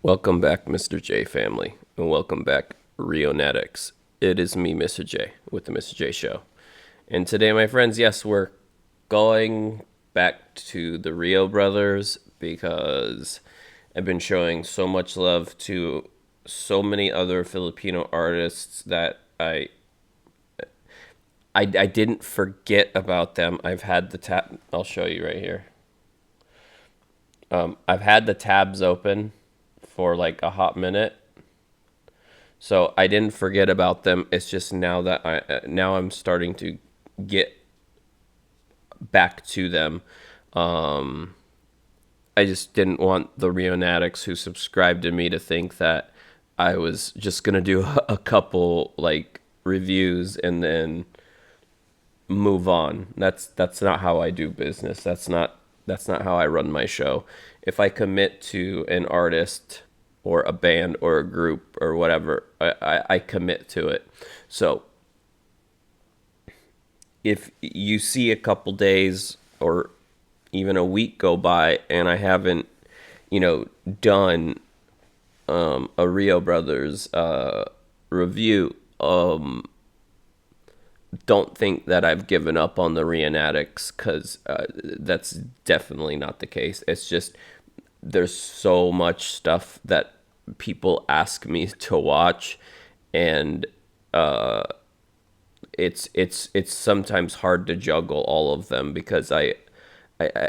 Welcome back, Mr. J family, and welcome back, REO Natics. It is me, Mr. J, with the Mr. J Show. And today, my friends, yes, we're going back to the REO brothers because I've been showing so much love to so many other Filipino artists that I didn't forget about them. I've had the tab. I'll show you right here. I've had the tabs open for like a hot minute, so I didn't forget about them. It's just now I'm starting to get back to them. I just didn't want the Reonatics who subscribed to me to think that I was just gonna do a couple like reviews and then move on. That's not how I do business. That's not how I run my show. If I commit to an artist or a band or a group or whatever, I commit to it. So if you see a couple days or even a week go by and I haven't, done a Rio Brothers review, don't think that I've given up on the Reonatics, because that's definitely not the case. It's just there's so much stuff that people ask me to watch, and it's sometimes hard to juggle all of them because I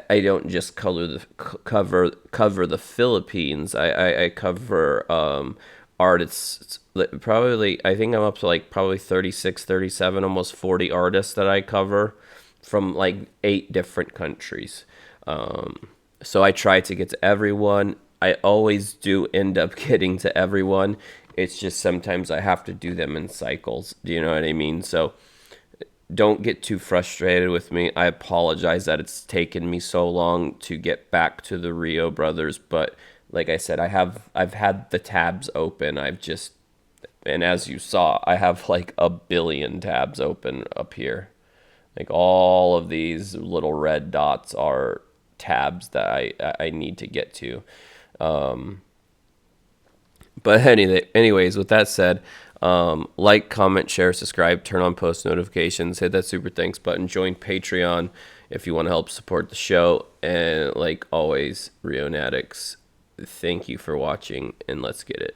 don't just cover the Philippines. I cover artists. Probably, I think I'm up to like probably 36, 37, almost 40 artists that I cover from like 8 different countries. So I try to get to everyone. I always do end up getting to everyone. It's just sometimes I have to do them in cycles. Do you know what I mean? So don't get too frustrated with me. I apologize that it's taken me so long to get back to the Rio brothers, but like I said, I've had the tabs open. And as you saw, I have like a billion tabs open up here. Like all of these little red dots are tabs that I need to get to. But anyways, with that said, like, comment, share, subscribe, turn on post notifications, hit that super thanks button, join Patreon if you want to help support the show. And like always, Reonatics, thank you for watching, and let's get it.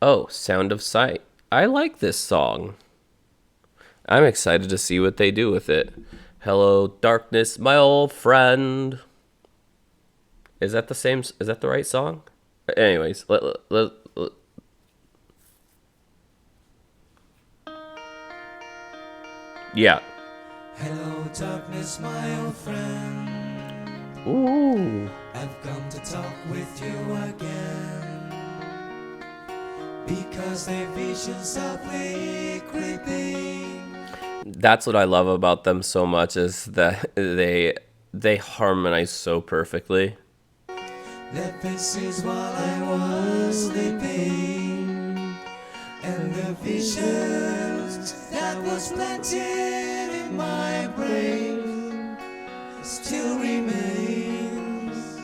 Oh, Sound of Sight. I like this song. I'm excited to see what they do with it. Hello, darkness, my old friend. Is that the right song? Anyways, yeah. Hello, darkness, my old friend. Ooh. I've come to talk with you again. Because their visions softly creeping. That's what I love about them so much, is that they harmonize so perfectly. Their faces while I was sleeping, and the visions that was planted in my brain still remains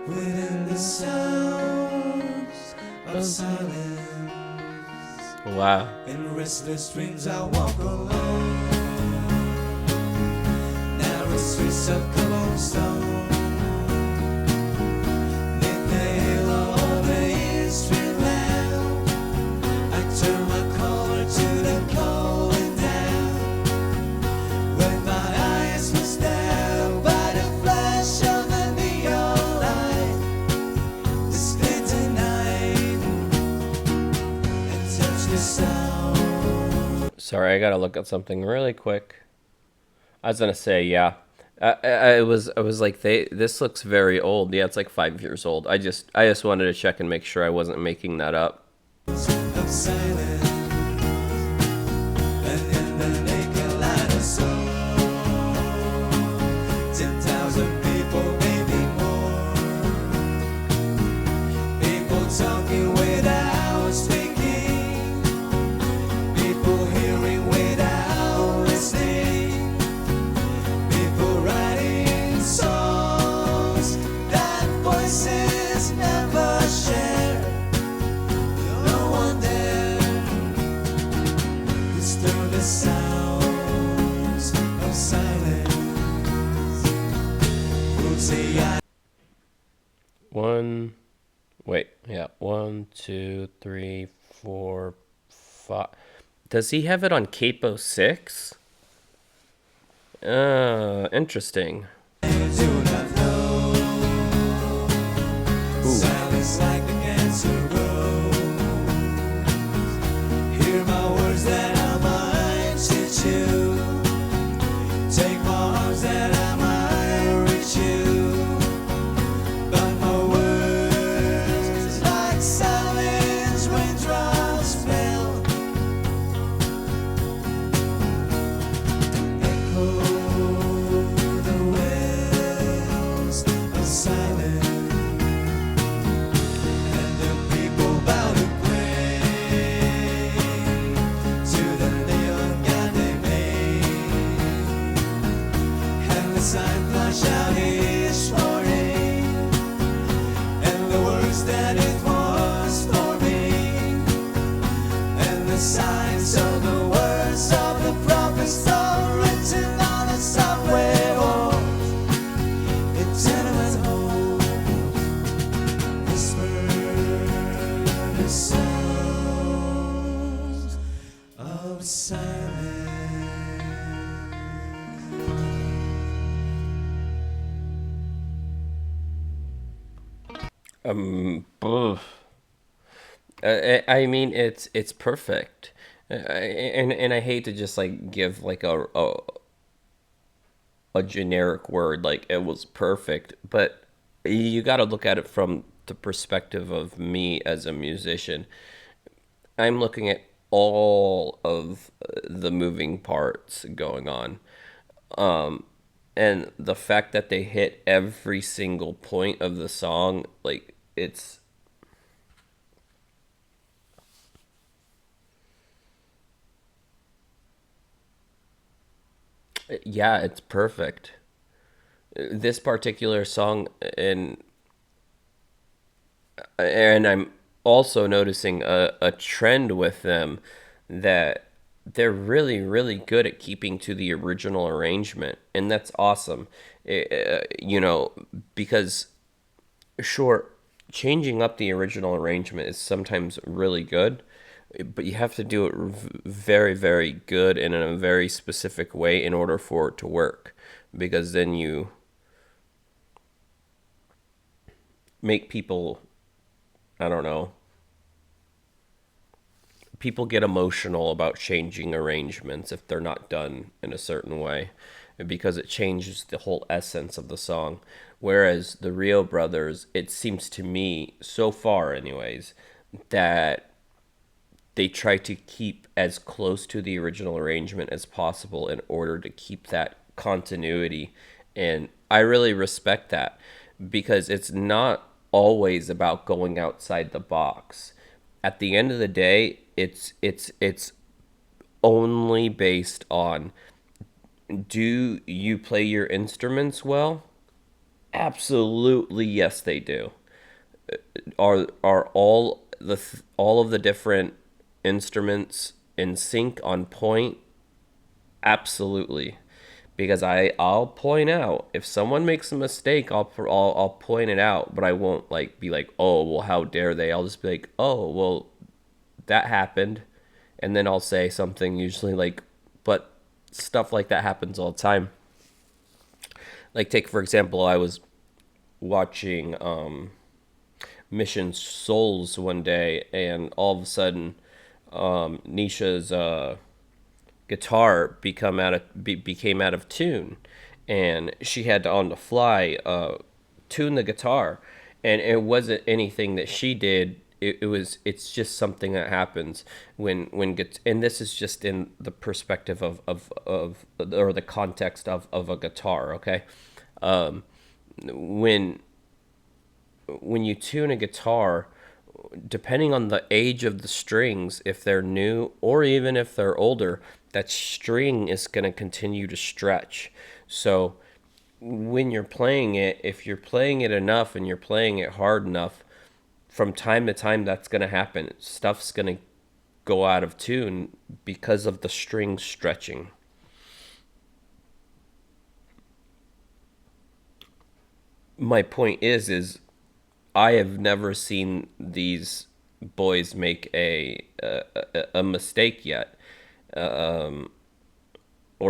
within the sounds of silence. Wow. In restless dreams I walk alone, narrow streets of cobblestone. Sorry, I gotta look at something really quick. I was gonna say, yeah. I was like, this looks very old. Yeah, it's like 5 years old. I just wanted to check and make sure I wasn't making that up. Talking without speaking, people hearing without listening, people writing songs that voices never One. Wait. Yeah. One, two, three, four, five. Does he have it on capo six? Interesting. do not know. Ooh. Silence like the cancer grows. Hear my words that I might teach you. Take my arms that I might reach you. But my words, like silence, raindrops fell. Echo the wells of silence. And the people bow to pray to the neon god they made. And the sign flash out his warning, and the words that it was for me, and the signs of the words of the prophets are written on the subway walls, in tenement halls, whispered the sounds of silence. Ugh. I mean, it's perfect. And I hate to just like give like a generic word like it was perfect, but you got to look at it from the perspective of me as a musician. I'm looking at all of the moving parts going on. And the fact that they hit every single point of the song, like yeah, it's perfect. This particular song, and I'm also noticing a trend with them that they're really, really good at keeping to the original arrangement, and that's awesome. Because sure, changing up the original arrangement is sometimes really good, but you have to do it very, very good and in a very specific way in order for it to work. Because then you make people, I don't know, people get emotional about changing arrangements if they're not done in a certain way because it changes the whole essence of the song. Whereas the Rio brothers, it seems to me, so far anyways, that they try to keep as close to the original arrangement as possible in order to keep that continuity. And I really respect that because it's not always about going outside the box. At the end of the day, it's only based on, do you play your instruments well? Absolutely, yes, they do. Are all of the different instruments in sync on point? Absolutely. Because I'll point out if someone makes a mistake, I'll point it out, but I won't like be like, "Oh, well how dare they?" I'll just be like, "Oh, well that happened." And then I'll say something usually like, "But stuff like that happens all the time." Like take for example, I was watching Mission Souls one day, and all of a sudden, Nisha's guitar became out of tune, and she had to on the fly tune the guitar, and it wasn't anything that she did. It's just something that happens and this is just in the perspective of or the context of a guitar, okay? When you tune a guitar, depending on the age of the strings, if they're new or even if they're older, that string is going to continue to stretch. So when you're playing it, if you're playing it enough and you're playing it hard enough, from time to time that's going to happen. Stuff's going to go out of tune because of the string stretching. My point is I have never seen these boys make a mistake yet, or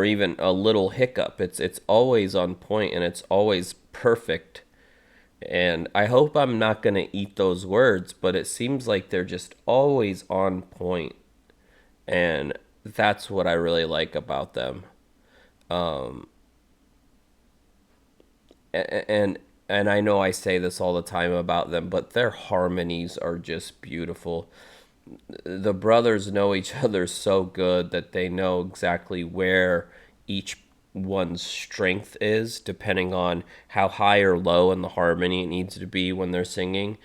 even a little hiccup. It's always on point and it's always perfect. And I hope I'm not gonna eat those words, but it seems like they're just always on point, and that's what I really like about them. And and I know I say this all the time about them, but their harmonies are just beautiful. The brothers know each other so good that they know exactly where each one's strength is, depending on how high or low in the harmony it needs to be when they're singing.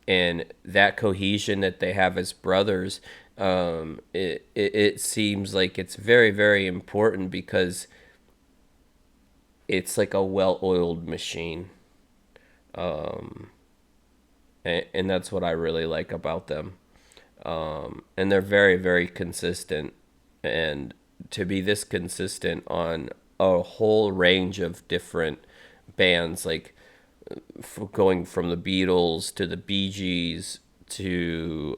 And that cohesion that they have as brothers, it seems like it's very, very important because it's like a well oiled machine. And that's what I really like about them. And they're very, very consistent. And to be this consistent on a whole range of different bands, like going from the Beatles to the Bee Gees to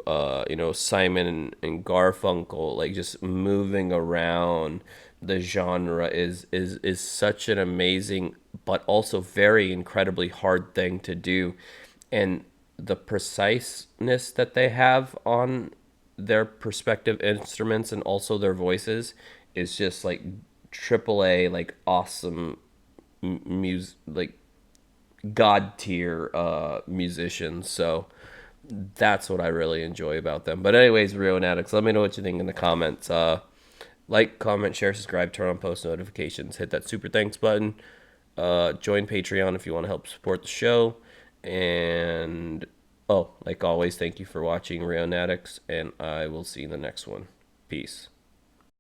Simon and Garfunkel, like just moving around the genre is such an amazing but also very incredibly hard thing to do, and the preciseness that they have on their perspective instruments and also their voices is just like triple A, like awesome music, like god tier musicians. So that's what I really enjoy about them. But anyways, Rio and Addicts, let me know what you think in the comments. Like, comment, share, subscribe, turn on post notifications, hit that super thanks button. Join Patreon if you want to help support the show. And oh, like always, thank you for watching Rio and Addicts, and I will see you in the next one. Peace.